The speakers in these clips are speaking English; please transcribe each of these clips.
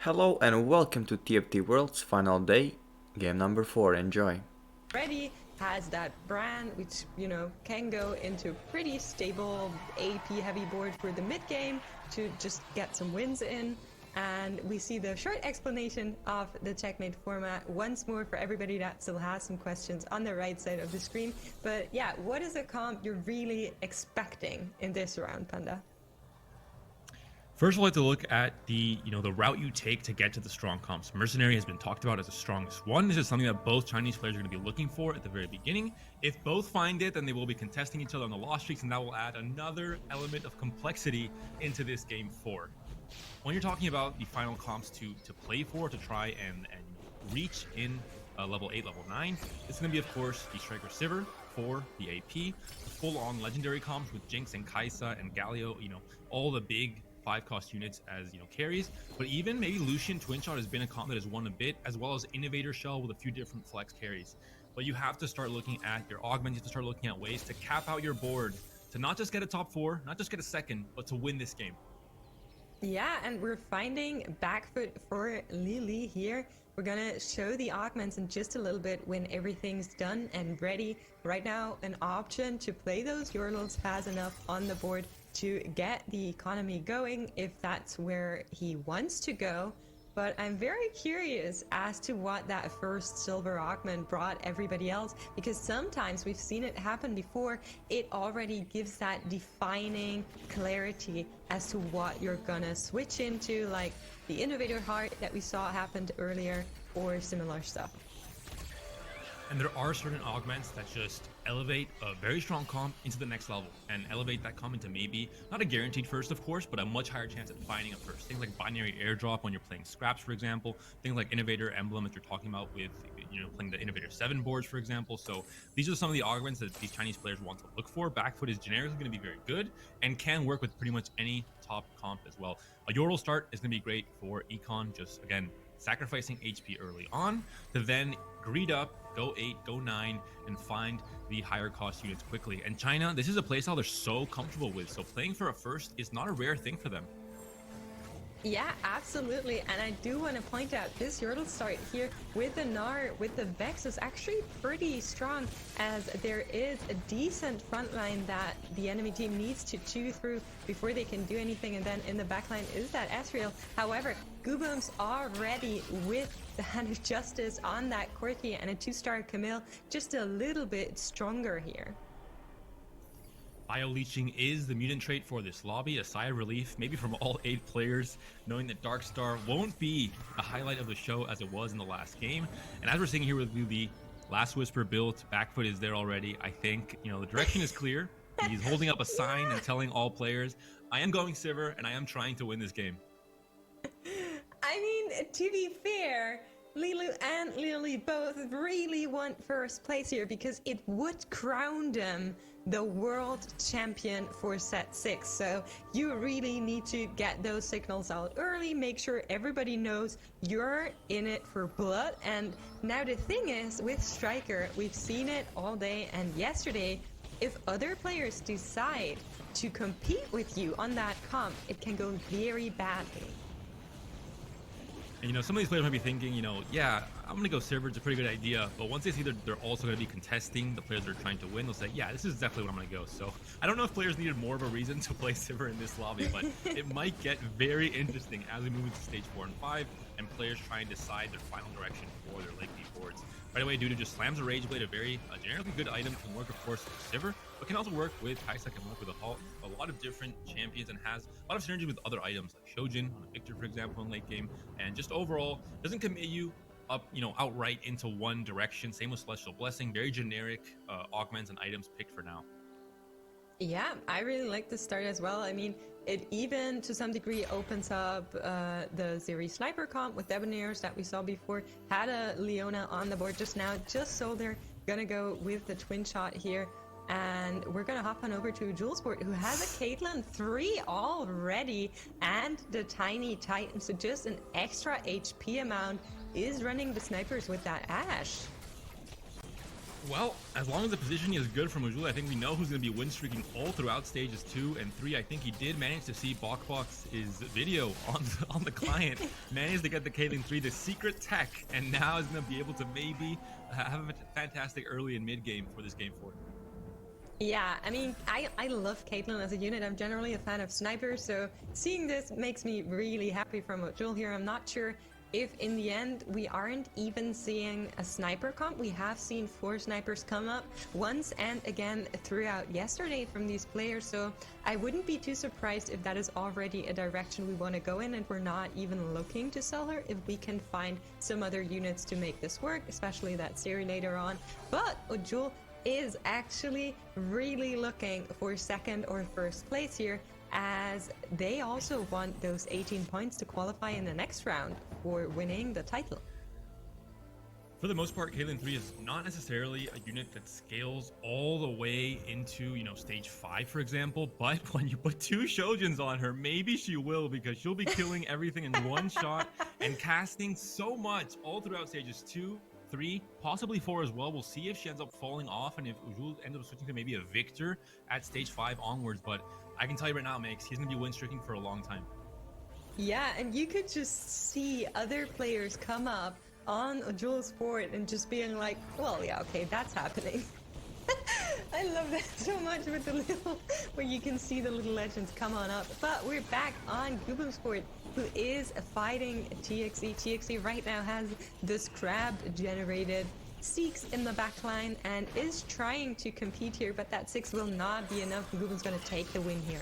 Hello and welcome to TFT Worlds Final Day, game number 4, enjoy. Already has that brand which can go into pretty stable AP heavy board for the mid game to just get some wins in. And we see the short explanation of the checkmate format once more for everybody that still has some questions on the right side of the screen. But yeah, what is a comp you're really expecting in this round, Panda? First, I'd like to look at the route you take to get to the strong comps. Mercenary has been talked about as the strongest one. This is something that both Chinese players are going to be looking for at the very beginning. If both find it, then they will be contesting each other on the loss streaks, and that will add another element of complexity into this game 4. When you're talking about the final comps to play for, to try and reach in level 8, level 9, it's going to be, of course, the Striker Sivir for the AP, full-on legendary comps with Jinx and Kai'Sa and Galio, all the big 5-cost units as carries, but even maybe Lucian Twin Shot has been a comp that has won a bit, as well as Innovator Shell with a few different flex carries. But you have to start looking at your augments. You have to start looking at ways to cap out your board, to not just get a top 4, not just get a second, but to win this game. Yeah, and we're finding back foot for Lily here. We're gonna show the augments in just a little bit when everything's done and ready. Right now, an option to play those Yordles has enough on the board to get the economy going if that's where he wants to go. But I'm very curious as to what that first silver augment brought everybody else, because sometimes we've seen it happen before. It already gives that defining clarity as to what you're gonna switch into, like the Innovator Heart that we saw happened earlier or similar stuff. And there are certain augments that just elevate a very strong comp into the next level and elevate that comp into maybe not a guaranteed first, of course, but a much higher chance at finding a first. Things like binary airdrop when you're playing scraps, for example, things like Innovator Emblem that you're talking about with playing the Innovator 7 boards, for example. So these are some of the augments that these Chinese players want to look for. Backfoot is generically going to be very good and can work with pretty much any top comp as well. A Yordle start is going to be great for econ, just again sacrificing HP early on to then greed up, go 8, go 9, and find the higher cost units quickly. And China, this is a playstyle they're so comfortable with, so playing for a first is not a rare thing for them. Yeah, absolutely. And I do want to point out this Yordle start here with the Gnar, with the Vex is actually pretty strong, as there is a decent front line that the enemy team needs to chew through before they can do anything. And then in the back line is that Ezreal. However, Goobum's already with the Hand of Justice on that Corki, and a 2-star Camille just a little bit stronger here. Bio-leeching is the mutant trait for this lobby, a sigh of relief, maybe from all 8 players, knowing that Darkstar won't be a highlight of the show as it was in the last game. And as we're seeing here with Luli, Last Whisper built, Backfoot is there already. I think, the direction is clear. He's holding up a sign and telling all players, I am going Sivir and I am trying to win this game. I mean, to be fair, Lilu and Lily both really want first place here because it would crown them the world champion for set 6. So you really need to get those signals out early, make sure everybody knows you're in it for blood. And now the thing is, with Striker, we've seen it all day and yesterday. If other players decide to compete with you on that comp, it can go very badly. And some of these players might be thinking, yeah, I'm going to go Sivir, it's a pretty good idea. But once they see that they're also going to be contesting the players that are trying to win, they'll say, yeah, this is definitely what I'm going to go. So I don't know if players needed more of a reason to play Sivir in this lobby, but it might get very interesting as we move into stage 4 and 5 and players try and decide their final direction for their late game boards. Right away, Duda just slams a Rage Blade, a very generically good item, can work, of course, with Sivir, but can also work with Kai'Sa, can work with a lot of different champions, and has a lot of synergy with other items like Shojin on a Victor, for example, in late game, and just overall doesn't commit you up, outright into one direction. Same with Celestial Blessing, very generic augments and items picked for now. Yeah, I really like this start as well. I mean, it even to some degree opens up the Zeri Sniper comp with Debonaires that we saw before. Had a Leona on the board just now, just so they're gonna go with the twin shot here. And we're gonna hop on over to Julesport, who has a Caitlyn 3 already, and the Tiny Titan, so just an extra HP amount, is running the snipers with that Ashe. Well, as long as the positioning is good from Ujul, I think we know who's going to be win streaking all throughout stages 2 and 3. I think he did manage to see BokBok's video on the client, managed to get the Caitlyn 3, the secret tech, and now is going to be able to maybe have a fantastic early and mid game for this game 4. Yeah, I mean, I love Caitlyn as a unit. I'm generally a fan of snipers, so seeing this makes me really happy from Ujul here. I'm not sure if in the end we aren't even seeing a sniper comp. We have seen 4 snipers come up once and again throughout yesterday from these players, so I wouldn't be too surprised if that is already a direction we want to go in, and we're not even looking to sell her if we can find some other units to make this work, especially that Siri later on. But Ujul is actually really looking for second or first place here, as they also want those 18 points to qualify in the next round for winning the title. For the most part, Caitlyn 3 is not necessarily a unit that scales all the way into, stage 5, for example, but when you put 2 Shojins on her, maybe she will, because she'll be killing everything in one shot and casting so much all throughout stages 2, 3, possibly 4 as well. We'll see if she ends up falling off and if Ujul ends up switching to maybe a Victor at stage 5 onwards, but I can tell you right now, Max, he's going to be win streaking for a long time. Yeah, and you could just see other players come up on Ujul's board and just being like, well, yeah, okay, that's happening. I love that so much with the little, where you can see the little legends come on up. But we're back on Gubam's board, who is fighting TXE. TXE right now has this crab generated, Seeks in the backline, and is trying to compete here, but that 6 will not be enough. Gubam's going to take the win here.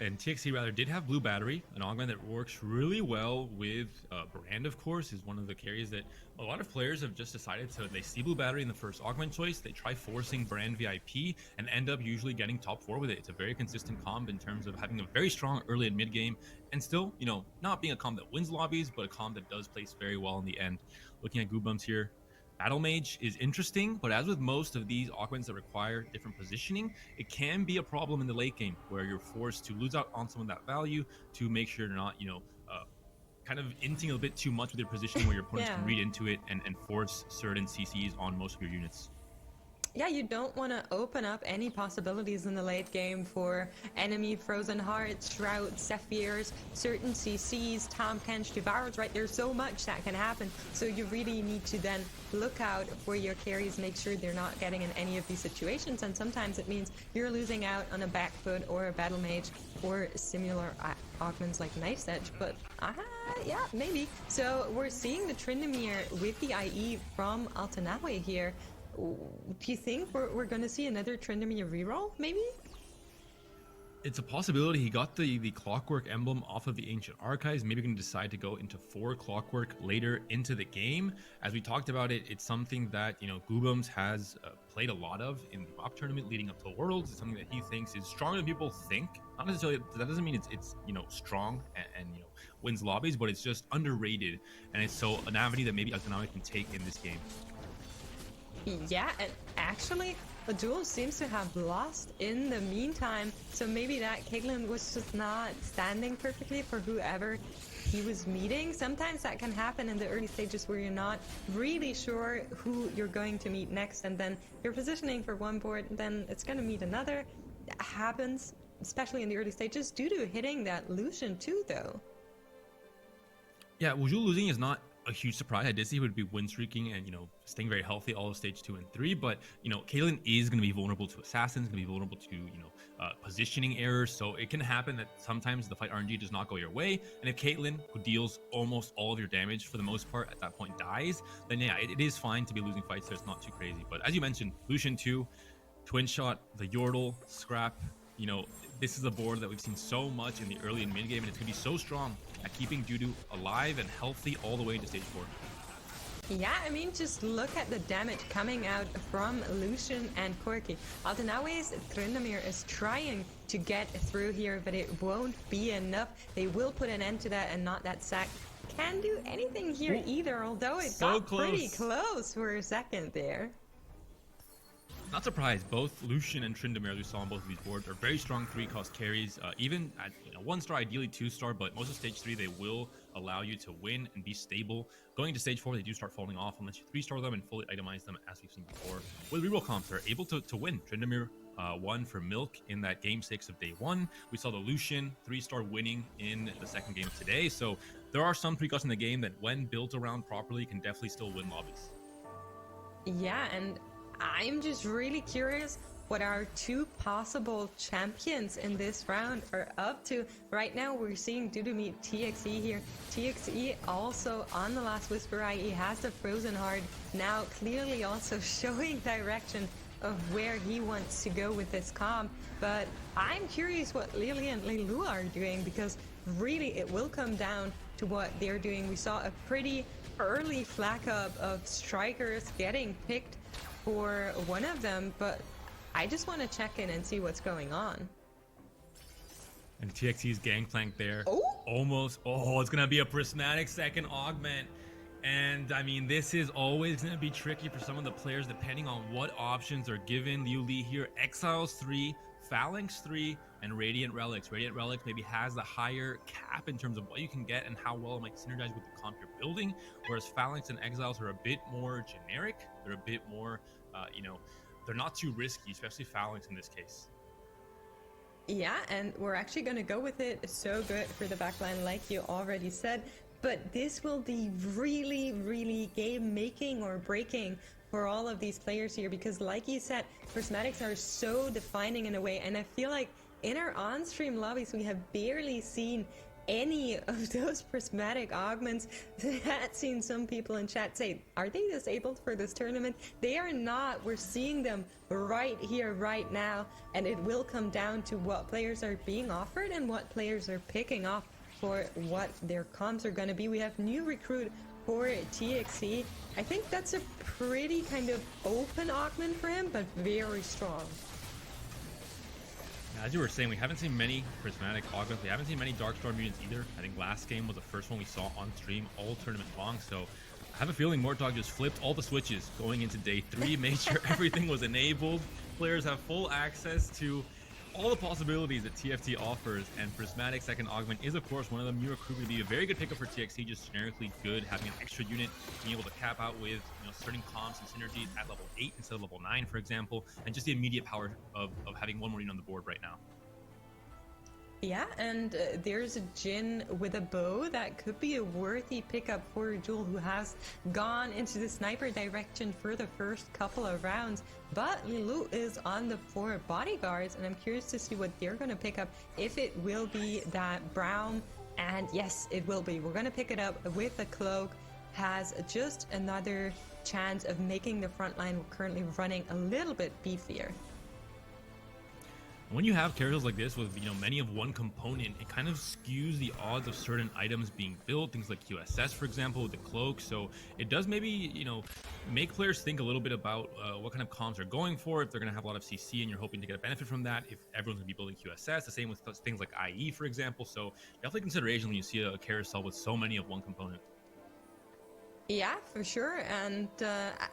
And TXE rather did have blue battery, an augment that works really well with Brand, of course, is one of the carries that a lot of players have just decided to, they see blue battery in the first augment choice, they try forcing Brand VIP and end up usually getting top 4 with it. It's a very consistent comp in terms of having a very strong early and mid game, and still, not being a comp that wins lobbies, but a comp that does place very well in the end. Looking at Goobums here, Battle Mage is interesting, but as with most of these augments that require different positioning, it can be a problem in the late game where you're forced to lose out on some of that value to make sure you're not, kind of inting a bit too much with your positioning where your opponents can read into it and force certain CCs on most of your units. Yeah, you don't want to open up any possibilities in the late game for enemy Frozen Hearts, Shroud, Zephyrs, certain CCs, Tom Kench, Devours, right? There's so much that can happen. So you really need to then look out for your carries, make sure they're not getting in any of these situations. And sometimes it means you're losing out on a back foot or a battle mage or similar augments like Knife's Edge. But yeah, maybe. So we're seeing the Tryndamere with the IE from Altanawe here. Do you think we're going to see another Tryndamere reroll, maybe? It's a possibility. He got the Clockwork emblem off of the Ancient Archives. Maybe going to decide to go into 4 Clockwork later into the game. As we talked about it, it's something that, Goobums has played a lot of in the WAP tournament leading up to the Worlds. It's something that he thinks is stronger than people think. Not necessarily, that doesn't mean it's strong and wins lobbies, but it's just underrated. And it's so an avenue that maybe Altanawe can take in this game. Yeah, and actually, the duel seems to have lost in the meantime, so maybe that Caitlyn was just not standing perfectly for whoever he was meeting. Sometimes that can happen in the early stages where you're not really sure who you're going to meet next, and then you're positioning for one board, and then it's going to meet another. That happens, especially in the early stages, due to hitting that Lucian too, though. Yeah, Ujul losing is not a huge surprise. I did see he would be win streaking and staying very healthy all of stage 2 and 3, but Caitlyn is going to be vulnerable to assassins, going to be vulnerable to positioning errors, so it can happen that sometimes the fight RNG does not go your way, and if Caitlyn, who deals almost all of your damage for the most part at that point, dies, then yeah, it is fine to be losing fights, so it's not too crazy. But as you mentioned, Lucian 2, Twin Shot, the Yordle, Scrap, this is a board that we've seen so much in the early and mid game, and it's going to be so strong at keeping Dudu alive and healthy all the way into stage 4. Yeah, I mean, just look at the damage coming out from Lucian and Corki. Altanawe's Tryndamere is trying to get through here, but it won't be enough. They will put an end to that, and not that sack can do anything here either, although it got pretty close for a second there. Not surprised, both Lucian and Tryndamere we saw on both of these boards are very strong 3-cost carries, even at 1-star, ideally 2-star, but most of stage 3 they will allow you to win and be stable. Going into stage 4 they do start falling off unless you 3-star them and fully itemize them, as we've seen before. With reroll comps, they're able to win. Tryndamere won for Milk in that game 6 of day 1. We saw the Lucian 3-star winning in the second game of today, so there are some 3-costs in the game that when built around properly can definitely still win lobbies. Yeah, and I'm just really curious what our two possible champions in this round are up to. Right now we're seeing Dudu meet TXE here. TXE also on the Last Whisper IE has the Frozen Heart, now clearly also showing direction of where he wants to go with this comp. But I'm curious what Lily and Lilu are doing, because really it will come down to what they're doing. We saw a pretty early flag up of strikers getting picked for one of them, but I just want to check in and see what's going on. And TXE's Gangplank there. Oh! Almost. Oh, it's going to be a prismatic second augment. And I mean, this is always going to be tricky for some of the players depending on what options are given. Liu Li here, Exiles 3, Phalanx 3, and Radiant Relics. Radiant Relics maybe has the higher cap in terms of what you can get and how well it might synergize with the comp you're building, whereas Phalanx and Exiles are a bit more generic. They're a bit more, they're not too risky, especially Phalanx in this case. Yeah, and we're actually going to go with it. So good for the backline, like you already said. But this will be really, really game making or breaking for all of these players here, because like you said, prismatics are so defining in a way, and I feel like in our on-stream lobbies we have barely seen any of those prismatic augments. I had seen some people in chat say, are they disabled for this tournament? They are not. We're seeing them right here, right now, and it will come down to what players are being offered and what players are picking off for what their comps are going to be. We have new recruit for TXE. I think that's a pretty kind of open augment for him, but very strong. As you were saying, we haven't seen many prismatic augments. We haven't seen many Darkstorm mutants either. I think last game was the first one we saw on stream all tournament long. So I have a feeling Mortdog just flipped all the switches going into day 3, made sure everything was enabled. Players have full access to all the possibilities that TFT offers, and prismatic second augment is of course one of them. New recruit would be a very good pickup for TXT, just generically good, having an extra unit, being able to cap out with certain comps and synergies at level 8 instead of level 9, for example, and just the immediate power of having one more unit on the board right now. Yeah, and there's a Jhin with a bow that could be a worthy pickup for Jewel, who has gone into the sniper direction for the first couple of rounds. But Lilu is on the 4 bodyguards, and I'm curious to see what they're going to pick up, if it will be that Brown. And yes, it will be. We're going to pick it up with a cloak. Has just another chance of making the front line we're currently running a little bit beefier. When you have characters like this with many of one component, it kind of skews the odds of certain items being built, things like QSS for example with the cloak. So it does maybe make players think a little bit about what kind of comps they're going for, if they're going to have a lot of CC and you're hoping to get a benefit from that, if everyone's going to be building QSS. The same with things like IE for example. So definitely consideration when you see a carousel with so many of one component. Yeah, for sure. And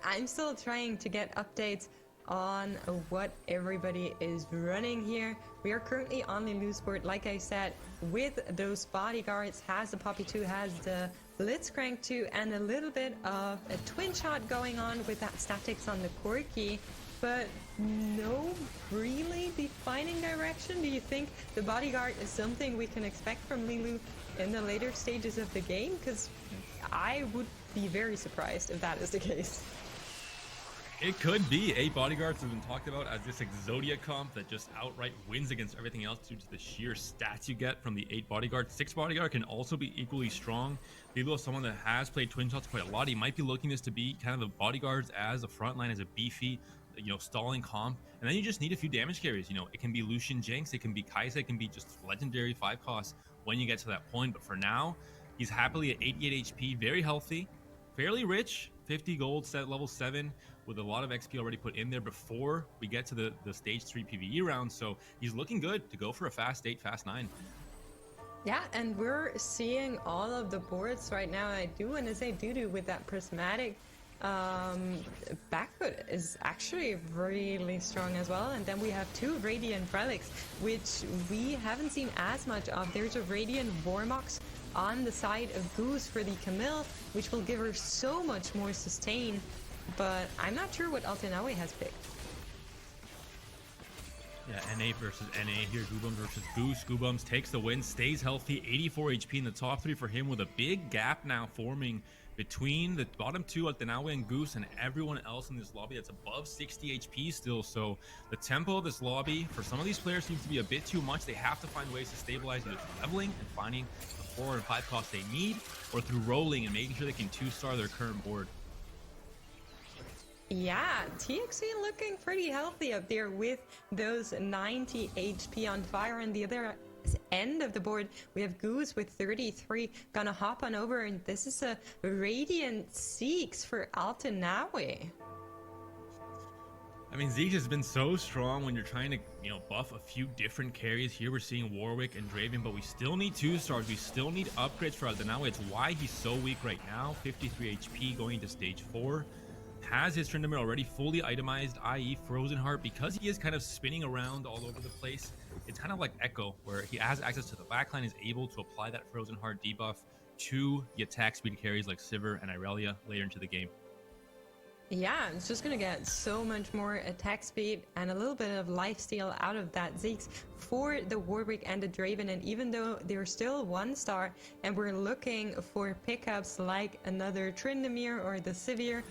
I'm still trying to get updates on what everybody is running here. We are currently on the loose board, like I said, with those bodyguards. Has the Poppy 2, has the Blitzcrank 2, and a little bit of a twin shot going on with that statics on the Corki, but no really defining direction. Do you think the bodyguard is something we can expect from Lilu in the later stages of the game? Because I would be very surprised if that is the case. It could be. 8 bodyguards have been talked about as this Exodia comp that just outright wins against everything else due to the sheer stats you get from the 8 bodyguard. 6 bodyguard can also be equally strong. Lilo is someone that has played twin shots quite a lot. He might be looking this to be kind of the bodyguards as a front line, as a beefy, stalling comp. And then you just need a few damage carries. It can be Lucian Jinx, it can be Kaisa, it can be just legendary 5 costs when you get to that point. But for now, he's happily at 88 HP, very healthy, fairly rich, 50 gold, set level 7, with a lot of XP already put in there before we get to the stage 3 PvE round. So he's looking good to go for a fast 8, fast 9. Yeah, and we're seeing all of the boards right now. I do want to say Dudu with that prismatic Back foot is actually really strong as well. And then we have 2 Radiant Relics, which we haven't seen as much of. There's a Radiant Warmox on the side of Goose for the Camille, which will give her so much more sustain. But I'm not sure what Altanawe has picked. Yeah, NA versus NA here. Goobums versus Goose. Goobums takes the win, stays healthy, 84 HP in the top 3 for him, with a big gap now forming between the bottom 2, Altanawe and Goose, and everyone else in this lobby that's above 60 HP still. So the tempo of this lobby for some of these players seems to be a bit too much. They have to find ways to stabilize either through leveling and finding the 4 and 5 costs they need, or through rolling and making sure they can 2-star their current board. Yeah, TXC looking pretty healthy up there with those 90 HP on fire. And the other end of the board, we have Goose with 33. Gonna hop on over, and this is a Radiant Seeks for Altanawe. I mean, Zeke has been so strong when you're trying to, buff a few different carries. Here we're seeing Warwick and Draven, but we still need 2-stars. We still need upgrades for Altanawe. It's why he's so weak right now. 53 HP going into stage 4. Has his Tryndamere already fully itemized, i.e. Frozen Heart, because he is kind of spinning around all over the place. It's kind of like Echo, where he has access to the backline, is able to apply that Frozen Heart debuff to the attack speed carries like Sivir and Irelia later into the game. Yeah, it's just gonna get so much more attack speed and a little bit of lifesteal out of that Zeke's for the Warwick and the Draven. And even though they're still 1-star and we're looking for pickups like another Tryndamere or the Sivir,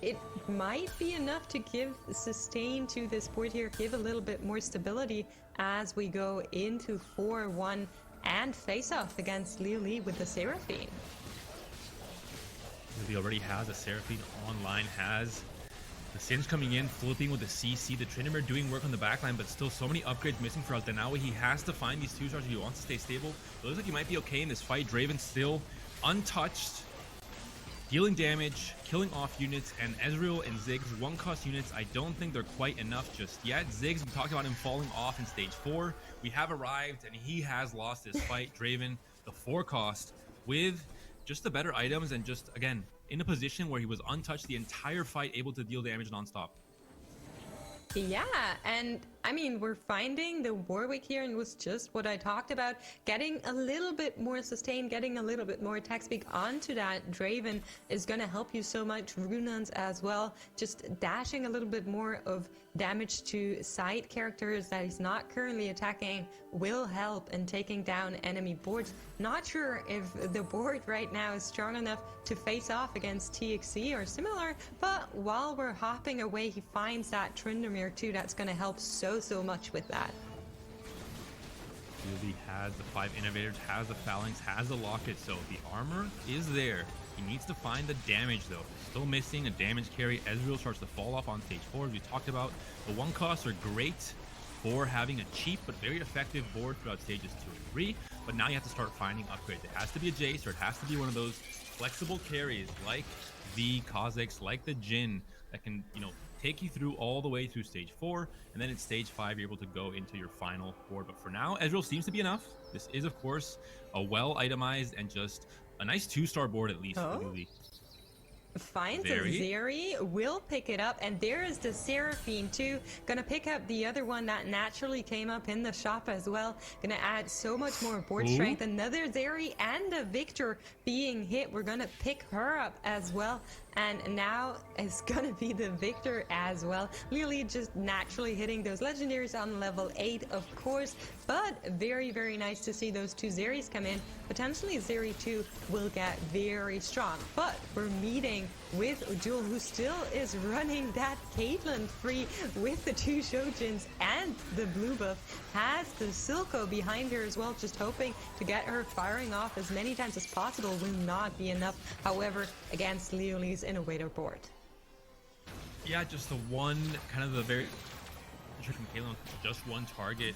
it might be enough to give sustain to this board here, give a little bit more stability as we go into 4-1 and face off against Lili with the Seraphine. He already has a Seraphine online, has the Singe coming in, flipping with the CC, the Tryndamere doing work on the backline, but still so many upgrades missing for Altanawe. He has to find these 2-stars if he wants to stay stable. It looks like he might be okay in this fight. Draven still untouched, dealing damage, killing off units, and Ezreal and Ziggs 1-cost units. I don't think they're quite enough just yet. Ziggs, we talked about him falling off in stage 4. We have arrived, and he has lost this fight. Draven, the 4-cost, with just the better items and just, again, in a position where he was untouched the entire fight, able to deal damage nonstop. Yeah, and I mean, we're finding the Warwick here, and it was just what I talked about, getting a little bit more sustain, getting a little bit more attack speed onto that Draven is going to help you so much. Runans as well, just dashing a little bit more of damage to side characters that he's not currently attacking will help in taking down enemy boards. Not sure if the board right now is strong enough to face off against TXC or similar, but while we're hopping away, he finds that Tryndamere too. That's going to help so much with that. Really has the 5 innovators, has the phalanx, has the locket, so the armor is there. He needs to find the damage though. Still missing a damage carry. Ezreal starts to fall off on stage 4, as we talked about. The 1-costs are great for having a cheap but very effective board throughout stages 2 and 3, but now you have to start finding upgrades. It has to be a Jace, or it has to be one of those flexible carries like the Kha'Zix, like the Jhin, that can, take you through all the way through stage 4, and then in stage 5 you're able to go into your final board. But for now, Ezreal seems to be enough. This is of course a well itemized and just a nice 2-star board at least for Lili. Finds a Zeri, will pick it up, and there is the Seraphine too. Gonna pick up the other one that naturally came up in the shop as well. Gonna add so much more board strength. Another Zeri and a Victor being hit. We're gonna pick her up as well. And now it's gonna be the Victor as well. Lili just naturally hitting those legendaries on level 8, of course, but very nice to see those 2 Zeris come in. Potentially Zeri 2 will get very strong, but we're meeting with Duel, who still is running that Caitlyn free with the 2 Shojins and the blue buff. Has the Silco behind her as well, just hoping to get her firing off as many times as possible. Will not be enough, however, against Leonie's innovator board. Yeah, just the one, kind of the very trick from Caitlyn, just one target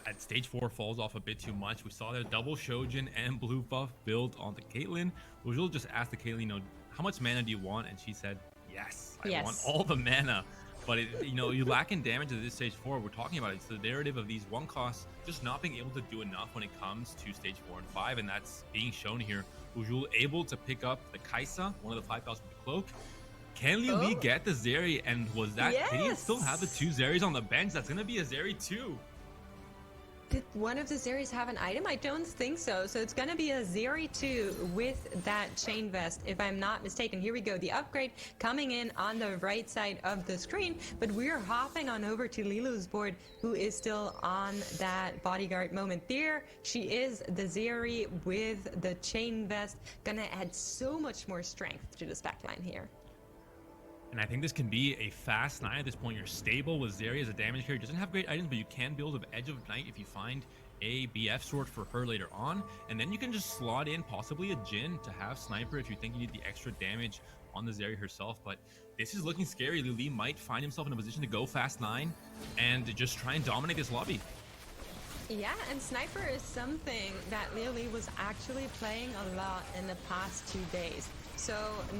at stage 4 falls off a bit too much. We saw that double Shojin and blue buff built onto Caitlyn. We'll just ask the Caitlyn, how much mana do you want? And she said, yes, I want all the mana. But you lack in damage at this stage 4. We're talking about it's the narrative of these 1-costs just not being able to do enough when it comes to stage 4 and 5, and that's being shown here. Ujul able to pick up the Kaisa, one of the 5,000 with the cloak, Can Li Li get the Zeri? And was that, did he still have the 2 Zeris on the bench? That's gonna be a Zeri 2. Did one of the Zeris have an item? I don't think so. So it's going to be a Zeri 2 with that chain vest, if I'm not mistaken. Here we go. The upgrade coming in on the right side of the screen. But we're hopping on over to Lilu's board, who is still on that bodyguard moment. There she is, the Zeri with the chain vest. Going to add so much more strength to this backline here. And I think this can be a fast 9 at this point. You're stable with Zeri as a damage carry. Doesn't have great items, but you can build with Edge of Night if you find a BF sword for her later on. And then you can just slot in possibly a Jhin to have Sniper if you think you need the extra damage on the Zeri herself. But this is looking scary. Li Li might find himself in a position to go fast 9 and just try and dominate this lobby. Yeah, and Sniper is something that Li Li was actually playing a lot in the past 2 days. So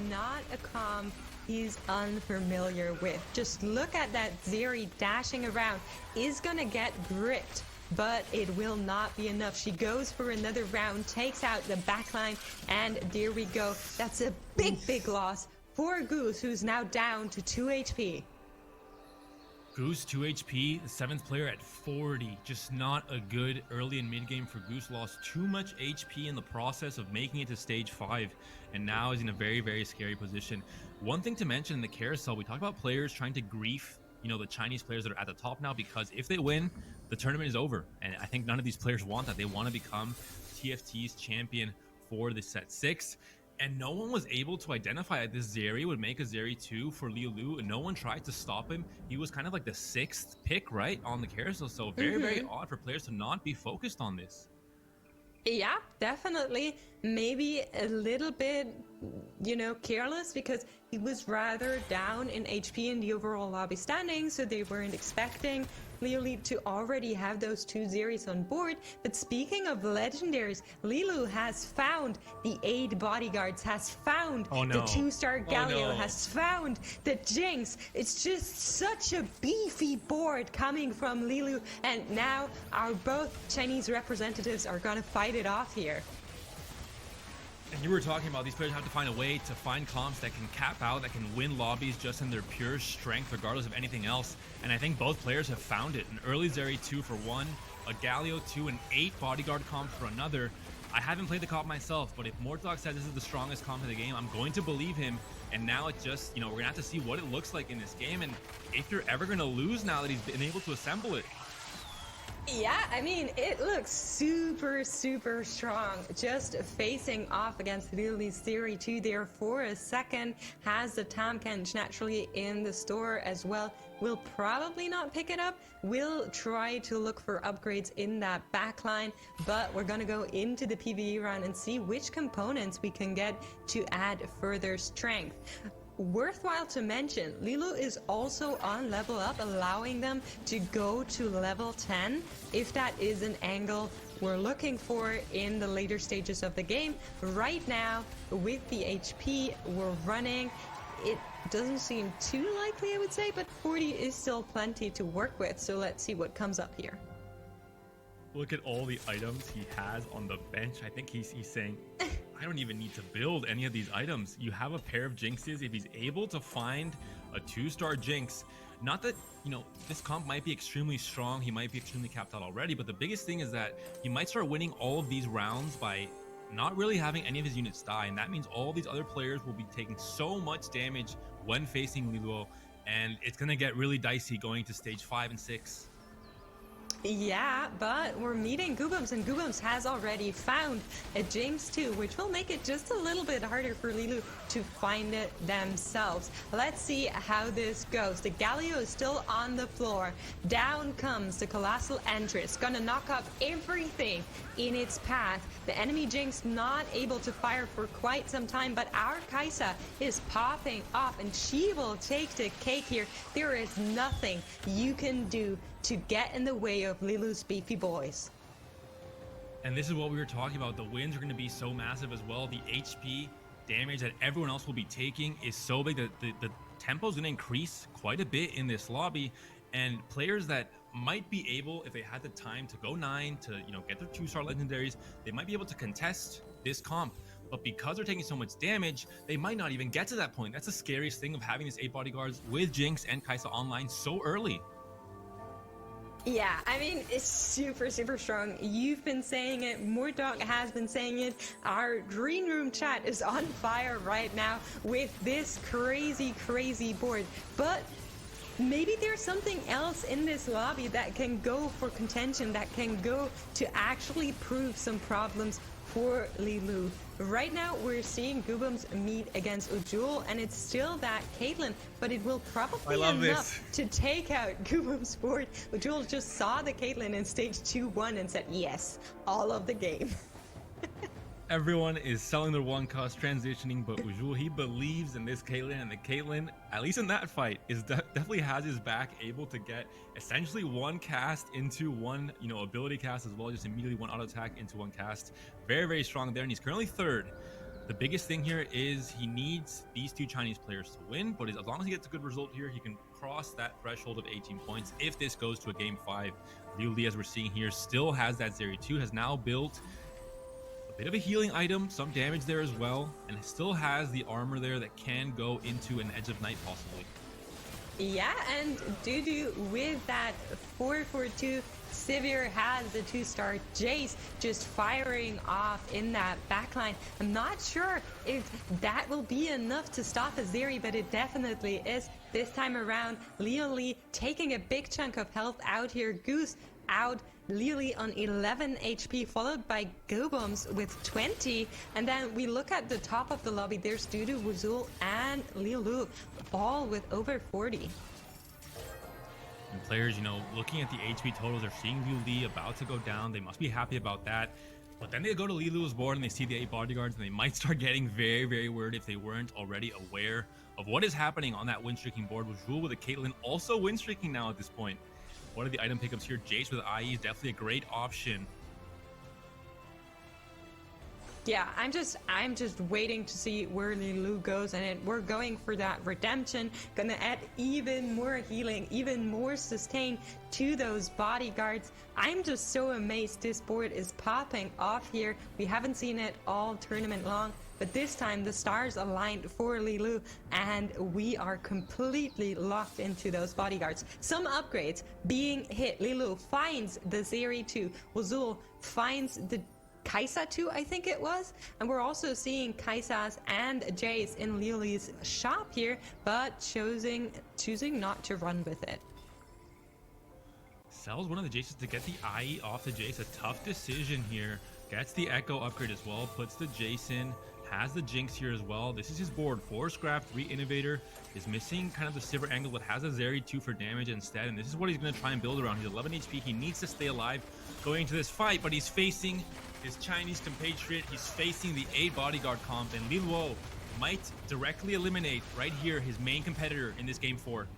not a comp he's unfamiliar with. Just look at that Zeri dashing around. Is gonna get gripped, but it will not be enough. She goes for another round, takes out the backline, and there we go. That's a big loss for Goose, who's now down to 2 HP. Goose 2 HP, the 7th player at 40. Just not a good early and mid game for Goose. Lost too much HP in the process of making it to stage 5, and now is in a very scary position. One thing to mention in the carousel, we talked about players trying to grief, the Chinese players that are at the top now, because if they win, the tournament is over. And I think none of these players want that. They want to become TFT's champion for the set 6. And no one was able to identify that this Zeri would make a Zeri 2 for Liu Lu, and no one tried to stop him. He was kind of like the 6th pick, right, on the carousel. So very odd for players to not be focused on this. Yeah, definitely. Maybe a little bit, careless, because he was rather down in HP in the overall lobby standing, so they weren't expecting Lilu to already have those 2 Zeris on board. But speaking of legendaries, Lilu has found the 8 bodyguards, has found the 2-star Galio, has found the Jinx. It's just such a beefy board coming from Lilu, and now our both Chinese representatives are gonna fight it off here. And you were talking about these players have to find a way to find comps that can cap out, that can win lobbies just in their pure strength, regardless of anything else. And I think both players have found it. An early Zeri 2 for one, a Galio 2, and 8 bodyguard comp for another. I haven't played the comp myself, but if Mortlock said this is the strongest comp in the game, I'm going to believe him. And now it just, we're going to have to see what it looks like in this game, and if you're ever going to lose now that he's been able to assemble it. Yeah, I mean, it looks super strong. Just facing off against Lily's Zeri 2 there for a second. Has the Tamkench naturally in the store as well. Will probably not pick it up. We'll try to look for upgrades in that backline, but we're gonna go into the PvE run and see which components we can get to add further strength. Worthwhile to mention, Lilu is also on level up, allowing them to go to level 10 if that is an angle we're looking for in the later stages of the game. Right now, with the HP we're running, it doesn't seem too likely, I would say, but 40 is still plenty to work with, so let's see what comes up here. Look at all the items he has on the bench. I think he's saying, I don't even need to build any of these items. You have a pair of Jinxes. If he's able to find a 2-star Jinx, not that, this comp might be extremely strong, he might be extremely capped out already, but the biggest thing is that he might start winning all of these rounds by not really having any of his units die, and that means all these other players will be taking so much damage when facing Liluo, and it's going to get really dicey going to stage 5 and 6. Yeah, but we're meeting Goobums, and Goobums has already found a Jinx too, which will make it just a little bit harder for Lilu to find it themselves. Let's see how this goes. The Galio is still on the floor. Down comes the Colossal Entrance, gonna knock up everything in its path. The enemy Jinx not able to fire for quite some time, but our Kaisa is popping off, and she will take the cake here. There is nothing you can do to get in the way of Lilu's beefy boys. And this is what we were talking about. The wins are going to be so massive as well. The HP damage that everyone else will be taking is so big that the tempo is going to increase quite a bit in this lobby. And players that might be able, if they had the time to go 9 to get their 2-star legendaries, they might be able to contest this comp. but because they're taking so much damage, they might not even get to that point. That's the scariest thing of having these 8 bodyguards with Jinx and Kai'Sa online so early. Yeah, I mean, it's super, super strong. You've been saying it, Mordog has been saying it. Our green room chat is on fire right now with this crazy, crazy board. But maybe there's something else in this lobby that can go for contention, that can go to actually prove some problems for Lilu. Right now, we're seeing Goobums meet against Ujul, and it's still that Caitlyn, but it will probably be enough to take out Goobums' board. Ujul just saw the Caitlyn in stage 2-1 and said, yes, all of the game. Everyone is selling their one cost, transitioning, but Ujul, he believes in this Caitlyn, and the Caitlyn, at least in that fight, is definitely has his back, able to get essentially one cast into one, ability cast as well, just immediately one auto attack into one cast. Very, very strong there, and he's currently 3rd. The biggest thing here is he needs these 2 Chinese players to win, but as long as he gets a good result here, he can cross that threshold of 18 points if this goes to a game 5. Liu Li, as we're seeing here, still has that Zeri 2, has now built bit of a healing item, some damage there as well, and it still has the armor there that can go into an Edge of Night possibly. Yeah, and Dudu with that 4-4-2, Sivir has the 2-star Jace just firing off in that backline. I'm not sure if that will be enough to stop Azeri, but it definitely is. This time around, Leo Lee taking a big chunk of health out here. Goose out. Lily on 11 HP, followed by Goobums with 20. And then we look at the top of the lobby. There's Dudu, Wuzul, and Lilu, all with over 40. And players, looking at the HP totals, they're seeing Liu Li about to go down. They must be happy about that. But then they go to Lilu's board and they see the 8 bodyguards, and they might start getting very, very worried if they weren't already aware of what is happening on that win-streaking board. Wuzul with a Caitlyn also win-streaking now at this point. What are the item pickups here? Jace with IE is definitely a great option. Yeah, I'm just waiting to see where Lilu goes, and we're going for that redemption. Gonna add even more healing, even more sustain to those bodyguards. I'm just so amazed this board is popping off here. We haven't seen it all tournament long, but this time the stars aligned for Lilu, and we are completely locked into those bodyguards. Some upgrades being hit. Lilu finds the Zeri 2. Wuzul finds the Kai'Sa 2, I think it was. And we're also seeing Kai'Sa's and Jace in Lily's shop here, but choosing not to run with it. Sells one of the Jaces to get the IE off the Jace. A tough decision here. Gets the Echo upgrade as well. Puts the Jason. Has the Jinx here as well. This is his board. 4 Scrap, 3 Innovator. Is missing kind of the Sivir angle, but has a Zeri 2 for damage instead. And this is what he's going to try and build around. He's 11 HP. He needs to stay alive going into this fight, but he's facing his Chinese compatriot. He's facing the 8 bodyguard comp, and Lil Wo might directly eliminate right here his main competitor in this game 4.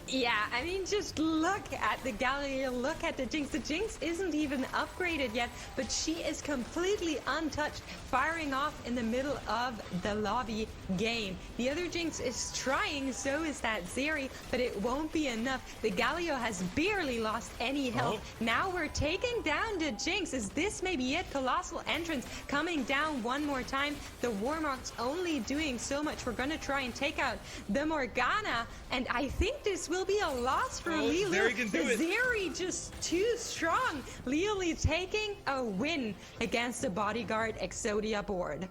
Yeah, I mean, just look at the Galileo, look at the Jinx. The Jinx isn't even upgraded yet, but she is completely untouched, firing off in the middle of the lobby game. The other Jinx is trying, so is that Zeri, but it won't be enough. The Galileo has barely lost any health. Now we're taking down the Jinx. Is this maybe it? Colossal entrance coming down one more time. The Warmock's only doing so much. We're gonna try and take out the Morgana, and I think this will be a loss for Lilu. Zeri can do it. Zeri just too strong. Lilu taking a win against the bodyguard Exodia board.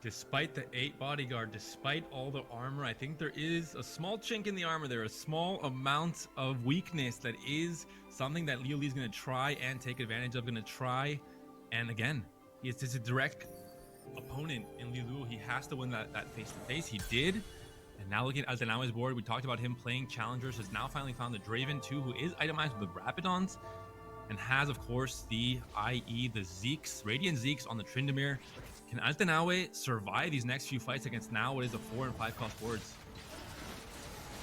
Despite the 8 bodyguard, despite all the armor, I think there is a small chink in the armor there, a small amount of weakness that is something that Liu Li's going to try and take advantage of, going to try. And again, it's a direct opponent in Liu. He has to win that face-to-face. He did. And now looking at Altenawe's board, we talked about him playing challengers, has now finally found the Draven 2, who is itemized with the Rapidons, and has, of course, the IE, the Zeeks, Radiant Zeeks on the Tryndamere. Can Altenawe survive these next few fights against now what is a 4 and 5 cost boards?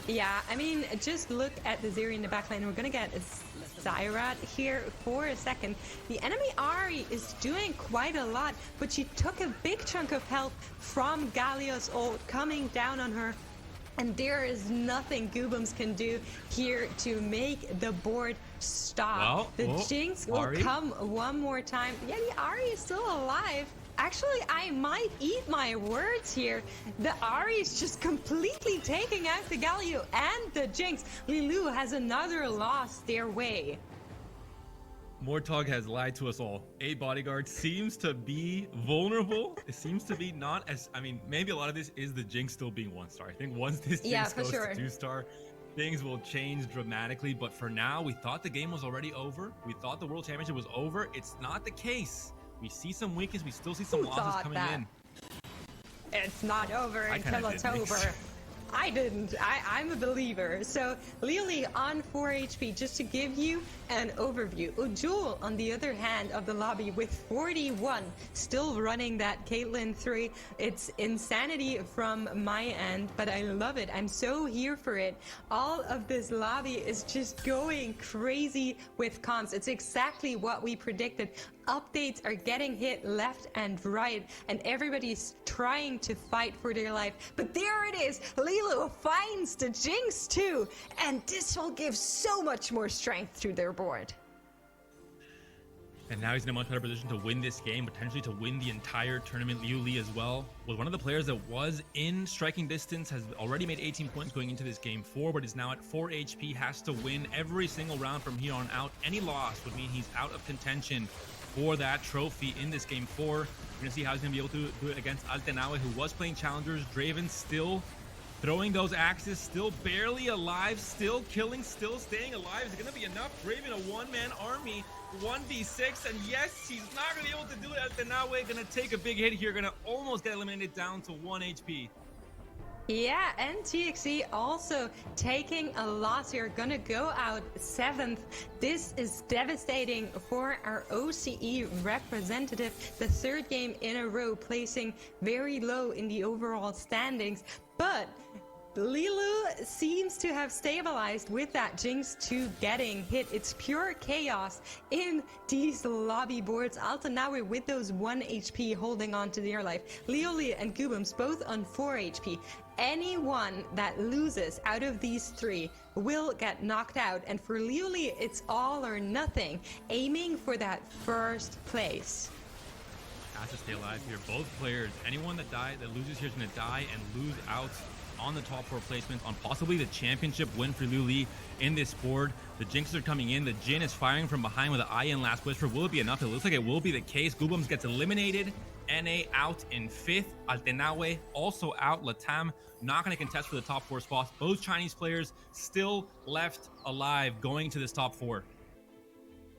Yeah, I mean, just look at the Zeri in the backline. We're gonna get Zyrat here for a second. The enemy Ahri is doing quite a lot, but she took a big chunk of health from Galio's ult coming down on her. And there is nothing Goobums can do here to make the board stop. Well, The Jinx will Ari? come one more time. Yeah, the Ari is still alive. Actually, I might eat my words here. The Ari is just completely taking out the Galio and the Jinx. Lilu has another loss their way. Mortog has lied to us all. A bodyguard seems to be vulnerable. It seems to be not as, I mean, maybe a lot of this is the Jinx still being 1-star. I think once this Jinx goes to 2-star, things will change dramatically. But for now, we thought the game was already over. We thought the World Championship was over. It's not the case. We see some weakness. We still see some losses coming in. It's not over until it's over. I didn't. I'm a believer. So Lily on 4 HP, just to give you an overview. Ujul, on the other hand of the lobby with 41, still running that Caitlyn 3. It's insanity from my end, but I love it. I'm so here for it. All of this lobby is just going crazy with comps. It's exactly what we predicted. Updates are getting hit left and right, and everybody's trying to fight for their life. But there it is. Lilu finds the Jinx too, and this will give so much more strength to their board. And now he's in a much better position to win this game, potentially to win the entire tournament. Liu Li as well was one of the players that was in striking distance, has already made 18 points going into this game 4, but is now at 4 HP, has to win every single round from here on out. Any loss would mean he's out of contention for that trophy in this game 4. We're gonna see how he's gonna be able to do it against Altenawe, who was playing challengers. Draven still throwing those axes, still barely alive, still killing, still staying alive. Is it gonna be enough? Draven, a one-man army, 1v6, and yes, he's not gonna be able to do it. Altenawe gonna take a big hit here, gonna almost get eliminated down to 1 HP. Yeah, and TXE also taking a loss here, gonna go out 7th. This is devastating for our OCE representative. The 3rd game in a row, placing very low in the overall standings. But Lilu seems to have stabilized with that Jinx 2 getting hit. It's pure chaos in these lobby boards. Altenawe with those 1 HP holding on to their life. Lioli and Goobums both on 4 HP. Anyone that loses out of these 3 will get knocked out. And for Lioli, it's all or nothing, aiming for that 1st place. Has to stay alive here. Both players, anyone that loses here is going to die and lose out on the top 4 placements on possibly the championship win for Liu Li in this board. The Jinxes are coming in. The Jin is firing from behind with an eye in Last Whisper. Will it be enough? It looks like it will be the case. Goobums gets eliminated. NA out in 5th. Altenawe also out. Latam not going to contest for the top 4 spots. Both Chinese players still left alive going to this top 4.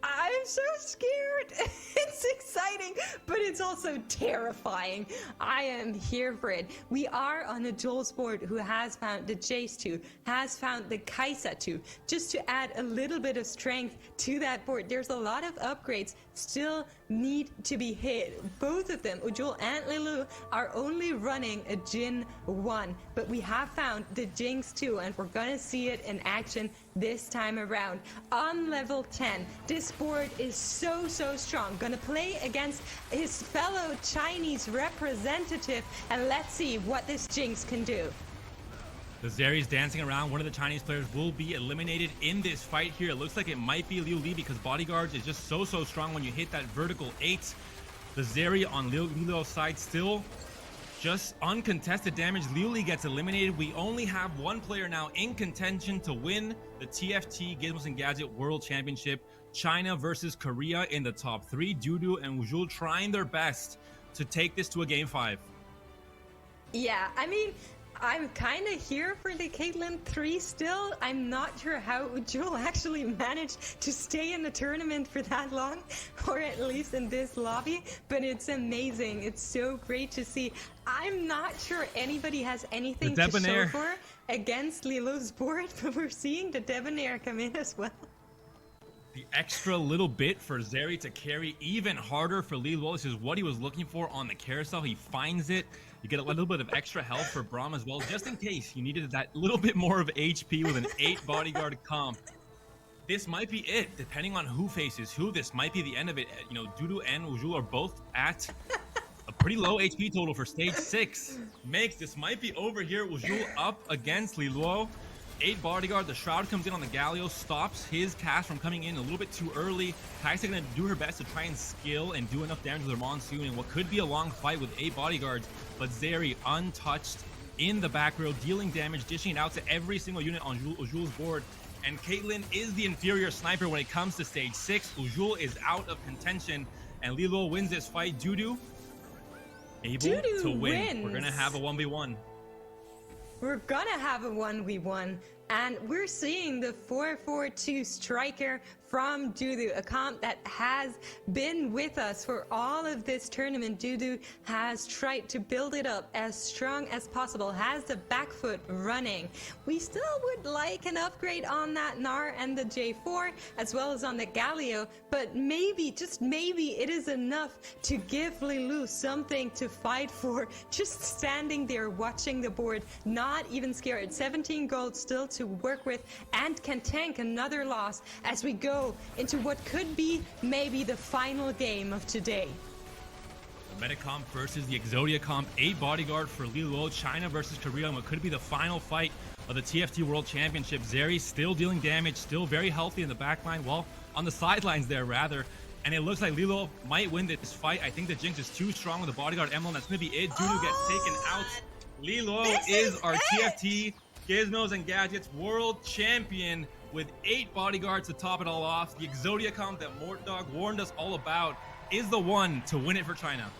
I'm so scared. It's exciting, but it's also terrifying. I am here for it. We are on a duel sport who has found the Jace 2, has found the Kaisa 2, just to add a little bit of strength to that board. There's a lot of upgrades still need to be hit. Both of them, Ujul and Lilu, are only running a Jin 1, but we have found the Jinx 2, and we're gonna see it in action this time around. On level 10, this board is so strong. Gonna play against his fellow Chinese representative, and let's see what this Jinx can do. The Zeri's dancing around. One of the Chinese players will be eliminated in this fight here. It looks like it might be Liu Li because bodyguards is just so strong when you hit that vertical 8. The Zeri on Lilu's side still just uncontested damage. Liu Li gets eliminated. We only have one player now in contention to win the TFT Gizmos and Gadget World Championship. China versus Korea in the top 3. Dudu and Wuzhul trying their best to take this to a game 5. Yeah, I mean, I'm kind of here for the Caitlyn 3 still. I'm not sure how Ujul actually managed to stay in the tournament for that long, or at least in this lobby, but it's amazing. It's so great to see. I'm not sure anybody has anything to show for against Lilu's board, but we're seeing the Debonair come in as well. The extra little bit for Zeri to carry even harder for Lilu. This is what he was looking for on the carousel. He finds it. You get a little bit of extra health for Braum as well, just in case you needed that little bit more of HP with an 8 bodyguard comp. This might be it, depending on who faces who. This might be the end of it. You know, Dudu and Ujul are both at a Pretty low HP total for stage 6. Makes this might be over here. Ujul up against Liluo. 8 bodyguard. The Shroud comes in on the Galio, stops his cast from coming in a little bit too early. Kaisa gonna do her best to try and skill and do enough damage with her Monsoon in what could be a long fight with 8 bodyguards, but Zeri untouched in the back row, dealing damage, dishing it out to every single unit on Ujul's board. And Caitlyn is the inferior sniper when it comes to stage 6. Ujul is out of contention, and Liluo wins this fight. Dudu able to win. Wins. We're gonna have a 1v1. We're gonna have a 1v1, and we're seeing the 4-4-2 striker from Dudu, a comp that has been with us for all of this tournament. Dudu has tried to build it up as strong as possible, has the back foot running. We still would like an upgrade on that Gnar and the J4, as well as on the Galio, but maybe, just maybe, it is enough to give Lilu something to fight for, just standing there watching the board, not even scared. 17 gold still to work with, and can tank another loss as we go into what could be maybe the final game of today. The Metacomp versus the Exodia comp. 8 bodyguard for Liluo. China versus Korea in what could be the final fight of the TFT World Championship. Zeri still dealing damage, still very healthy in the backline, well, on the sidelines there rather. And it looks like Liluo might win this fight. I think the Jinx is too strong with the bodyguard emblem. That's going to be it. Dudu gets taken out. Liluo is our TFT Gizmos and Gadgets World Champion with 8 bodyguards to top it all off. The Exodia comp that Mortdog warned us all about is the one to win it for China.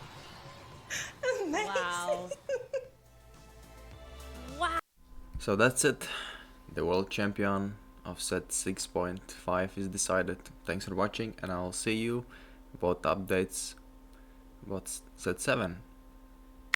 Amazing. Wow. Wow. So that's it. The world champion of set 6.5 is decided. Thanks for watching, and I'll see you about updates about set 7.